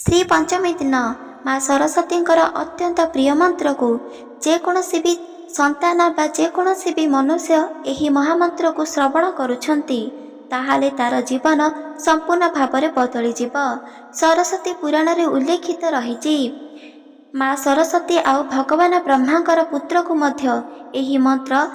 श्री पंचमी दिन माँ सरस्वतींकर अत्यंत प्रिय मंत्र को जेकोसी भी संतान बा जेकोसी भी मनुष्य यही महामंत्र को श्रवण करुछंती ताहाले तार जीवन संपूर्ण भाव में बदली जीव। सरस्वती पुराण रे उल्लेखित रही माँ सरस्वती आउ भगवान ब्रह्मांकर पुत्र को मध्य यही मंत्र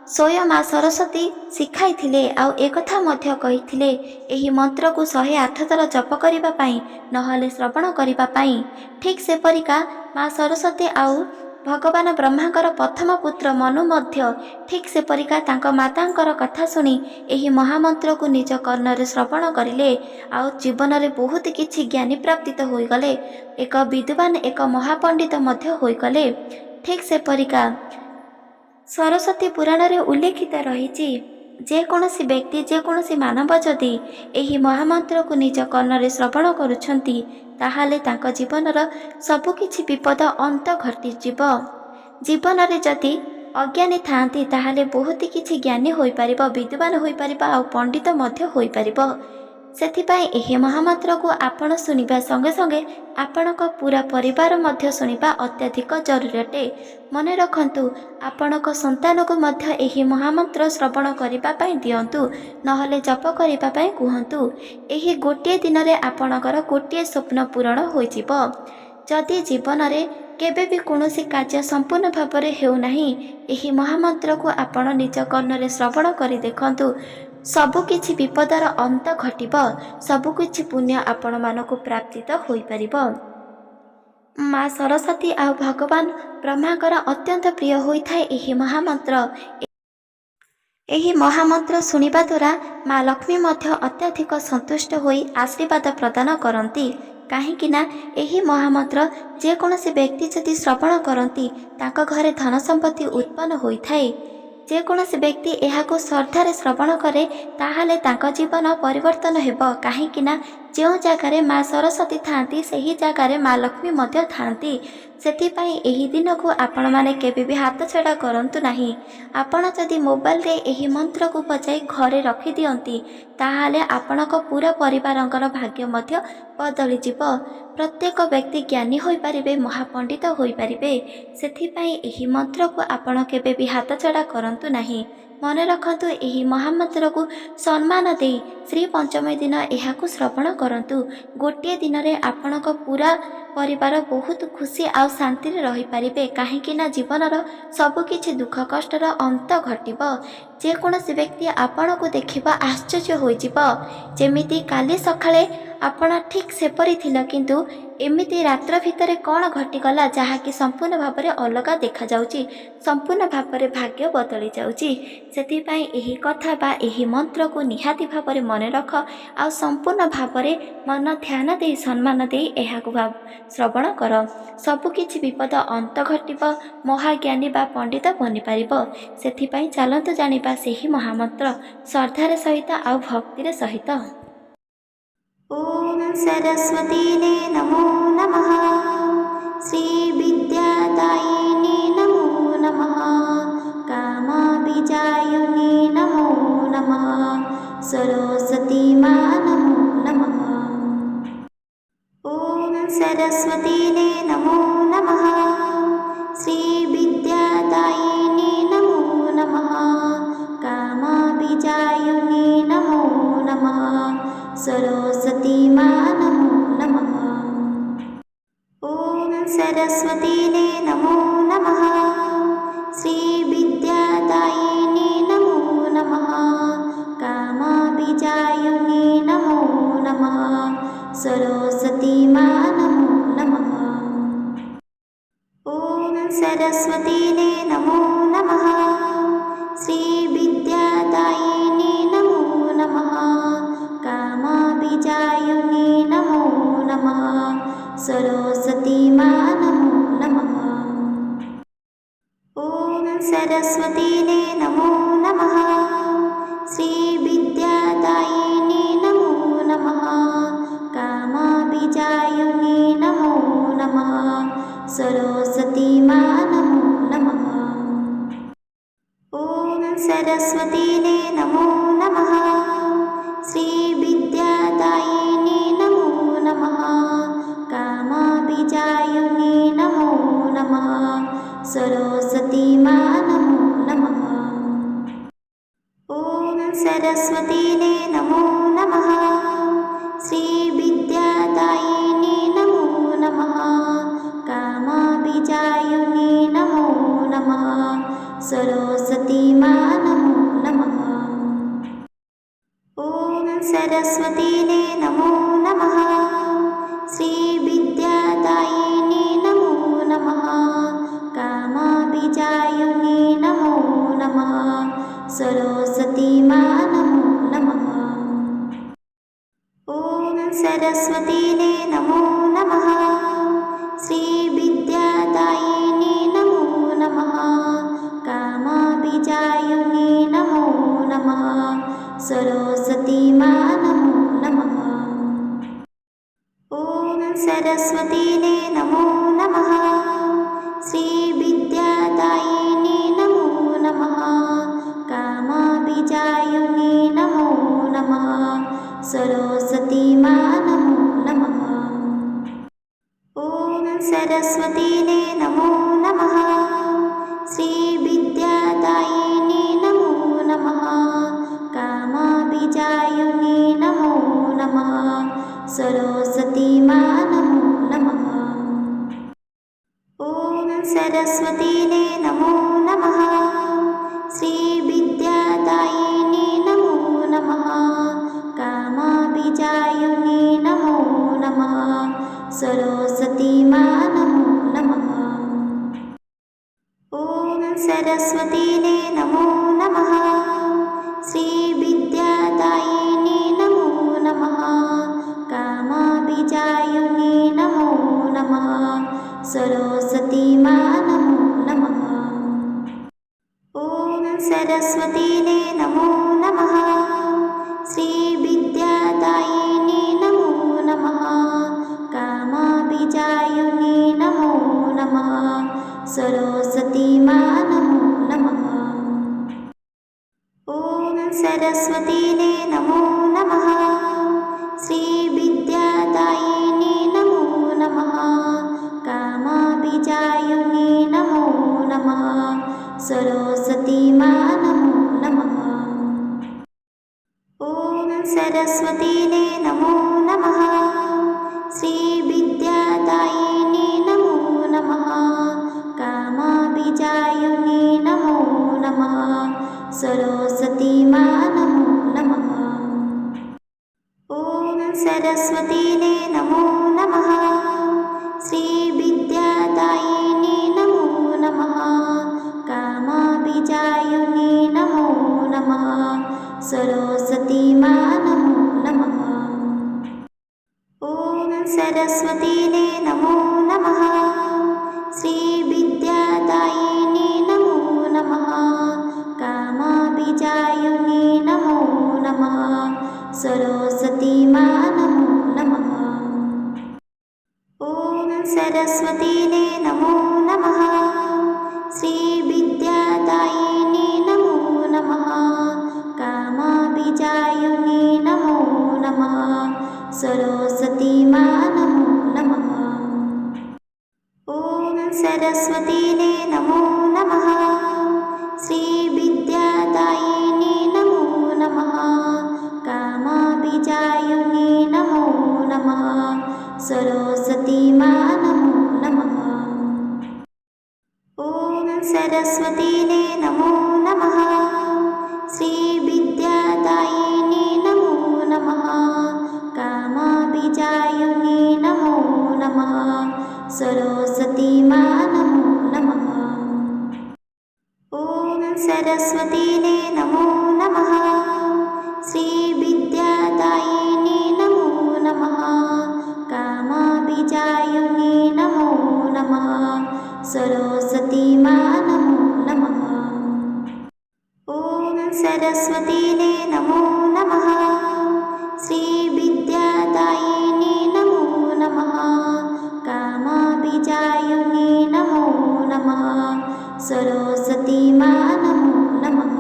स्वयं माँ सरस्वती शिखाई थिले आउ एकथा मध्य कहिथिले एही मंत्र को 108 थर जप करिबा पाई नहले श्रवण करिबा पाई। ठीक से परिका माँ सरस्वती आउ भगवान ब्रह्मांकर प्रथम पुत्र मनु मध्य ठीक से परिका तांक मातांकर कथा सुनी एही महामंत्र को निज कर्णरे श्रवण करिले आउ जीवन रे बहुत किछि ज्ञानी प्राप्तित होइगले। एक विद्वान एक महापंडित मध्य होइगले। ठीक से परिका सरस्वती पुराण रे उल्लेखित रही जेकोसी व्यक्ति जेकोसी मानव जदि एही महामंत्र को निज कर्णरे श्रवण करुछंती ताहाले तांको जीवनर सबुकिछि विपद अंत घटिजिव। जीवन रे जदि अज्ञानी थांती ताहाले बहुत किछि ज्ञानी होई परिबो, विद्वान होई परिबो आ पंडित मध्य होई परिबो। सेथिपाई एही महामंत्र को आपण सुनिबा संगे संगे आपणक पूरा परिवार मध्य सुनिबा अत्यधिक जरूरी अटे। मने रखंतु आपणक संतान को मध्य एही महामंत्र श्रवण करिबा पाई दियंतु नहले जप करिबा पाई कुहंतु। एही गोटे दिन रे आपणकर गोटे स्वप्न पूरण होई जिवो। जदि जीवन रे केबे भी कोनोसी कार्य संपूर्ण भाव में हेउ नाही एही महामंत्र को आपण निज कर्णरे श्रवण करि देखंतु सबुकिछि विपदर अंत घटिब, सबुकिछि पुण्य आपण मानकु प्राप्तित होई परिबो। माँ सरस्वती आ भगवान ब्रह्मांकर अत्यंत प्रिय होइथाय एही महामंत्र। एही महामंत्र सुनिबा द्वारा माँ लक्ष्मी मध्य अत्यधिक संतुष्ट होई आशीर्वाद प्रदान करती। कहीं एही महामंत्र जेकोसी व्यक्ति जदि श्रवण करती तांको घरे धन संपत्ति उत्पन्न होइथाय। जेकोसी व्यक्ति एहाको श्रद्धारे श्रवण करे ताहाले तांको जीवन परिवर्तन हेबो। कहीं जो जगार माँ सरस्वती थांती सही जगार माँ लक्ष्मी मध्य थांती। सेथिपाई एही दिन को आपण माने केबे भी हाथ छड़ा करंतु नाही। आपण जदि मोबाइल रे एही मंत्र को बजाई घरे रखि दियंती ताहाले आपणक पूरा परिवारंकर भाग्य मध्य बदली जिवो। प्रत्येक व्यक्ति ज्ञानी होई परिबे, महापंडित होई परिबे। सेथिपाई एही मंत्र को आपण केबे भी हाथ छड़ा करंतु नाही। मने रखंतु एही महामंत्र को सम्मान दे श्री पंचमी दिन एहाकु श्रवण करंतु। गोटे दिन रे आपणक पूरा परिवार बहुत खुशी आ शांति रे रही पारिबे। कहीं जीवनर सबुकिछि दुख कष्टर अंत घटिब। जेकोसी व्यक्ति आपण को देखिबा आश्चर्य होइजिब। जेमिति काली सखाळे आपण ठीक सेपरी थिला किंतु एमिति रात्र भितर कौन घटीगला जहाँकि संपूर्ण भाव में अलग देखा जाउची, संपूर्ण भाव में भाग्य बदली जाउची। सेथिपाई एही कथा बा एही मंत्र को निहाती भाव में मन रख आ संपूर्ण भाव में मन ध्यान दे सम्मान दे एहाकु भाव श्रवण कर। सबुकिछि विपद अंत घटिब, महाज्ञानी बा पंडित बनि पारिब। सेथिपाई चलंतु जानिबा सेही महामंत्र श्रद्धार सहित आ भक्तिर सहित। ओम सरस्वतीने नमो नमः। श्री विद्यादायिने नमो नमः। कामाभिजायिने नमो नमः। सरस्वती मां नमो नमः। ओम सरस्वतीने नमो नमः। श्री विद्यादायिने नमो नमः। कामाभिजायिने नमो नमः। सरस्वती मां नमो नमः। ओम सरस्वतीने नमो नमः। श्री विद्यादायिने नमो नमः। कामाभिजायिने नमो नमः। सरस्वती मां नमो नमः। ओम सरस्वतीने नमो नमः। श्री विद्यादायिने नमो नमः। कामाभिजायिने नमो नमः। सरस्वती मां नमो नमः। ओम सरस्वतीने नमो नमः। श्री विद्यादायिने नमो नमः। कामाभिजायिने नमो नमः। सरस्वती मां नमो नमः। ओम सरस्वतीने नमो नमः। श्री विद्यादायिने नमो नमः। सरस्वतीने नमो नमः। श्रीविद्यादायिने नमो नमः। कामाभिजायिने नमो नमः। सरस्वती मा नमो नमः। ॐ सरस्वतीने नमो नमः। श्रीविद्यादायिने नमो नमः। कामाभिजायिने नमो नमः। सरस्वती मा नमो नमः। ॐ सरस्वतीने नमो नमः। श्रीविद्यादायिने नमो नमः। कामाभिजायिने नमो नमः। सरस्वती मा नमो नमः। ॐ सरस्वतीने नमो नमः। श्रीविद्यादायिने नमो नमः। कामाभिजायिने नमो नमः। सरस्वती मा नमो नमः। ॐ सरस्वतीने नमो नमः। श्रीविद्यादायिने नमो नमः। कामाभिजायिने नमो नमः। सरस्वती मा नमो नमः। ॐ सरस्वतीने नमो नमः। श्रीविद्यादायिने नमो नमः। कामाभिजायिने नमो नमः। सरस्वती मा नमो नमः। ॐ सरस्वतीने नमो नमः। श्रीविद्यादायिने नमो नमः। कामाभिजायिने नमो नमः। सरस्वती मा नमो नमः। ॐ सरस्वतीने नमो नमः। श्रीविद्यादायिने नमो नमः। कामाभिजायिने नमो नमः। सरस्वती मा नमो नमः। ॐ सरस्वतीने नमो नमः। श्रीविद्यादायिने नमो नमः। कामाभिजायिने नमो नमः। सरस्वती मा नमो नमः। ॐ सरस्वतीने नमो नमः। श्रीविद्यादायिने नमो नमः। कामाभिजायिने नमो नमः। सरस्वती मा नमो नमः। ॐ सरस्वतीने नमो नमः। श्रीविद्यादायिने नमो नमः। कामाभिजायिने नमो नमः। सरस्वती मा नमो नमः। ॐ सरस्वतीने नमो नमः। श्रीविद्यादायिने नमो नमः। कामाभिजायिने नमो नमः। सरस्वती मा नमो नमः। ॐ सरस्वतीने नमो नमः। श्रीविद्यादायिने नमो नमः। कामाभिजायिने नमो नमः। सरस्वती मा नमो नमः। ॐ सरस्वतीने नमो नमः। श्रीविद्यादायिने नमो नमः। कामाभिजायिने नमो नमः। सरस्वती मा नमो नमः। ॐ सरस्वतीने नमो नमः। श्रीविद्यादायिने नमो नमः। कामाभिजायिने नमो नमः। सरस्वती मा नमो नमः। ॐ सरस्वतीने नमो नमः। श्रीविद्यादायिने नमो नमः। कामाभिजायिने नमो नमः। सरस्वती मा नमो नमः। ॐ सरस्वतीने नमो नमः। श्रीविद्यादायिने नमो नमः। कामाभिजायिने नमो नमः। सरस्वती मा नमो नमः।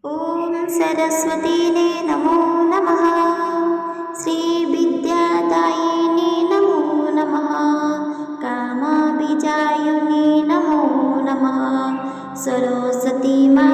ॐ सरस्वतीने नमो नमः। श्रीविद्यादायिने नमो नमः। कामाभिजायिने नमो नमः। सरस्वती मा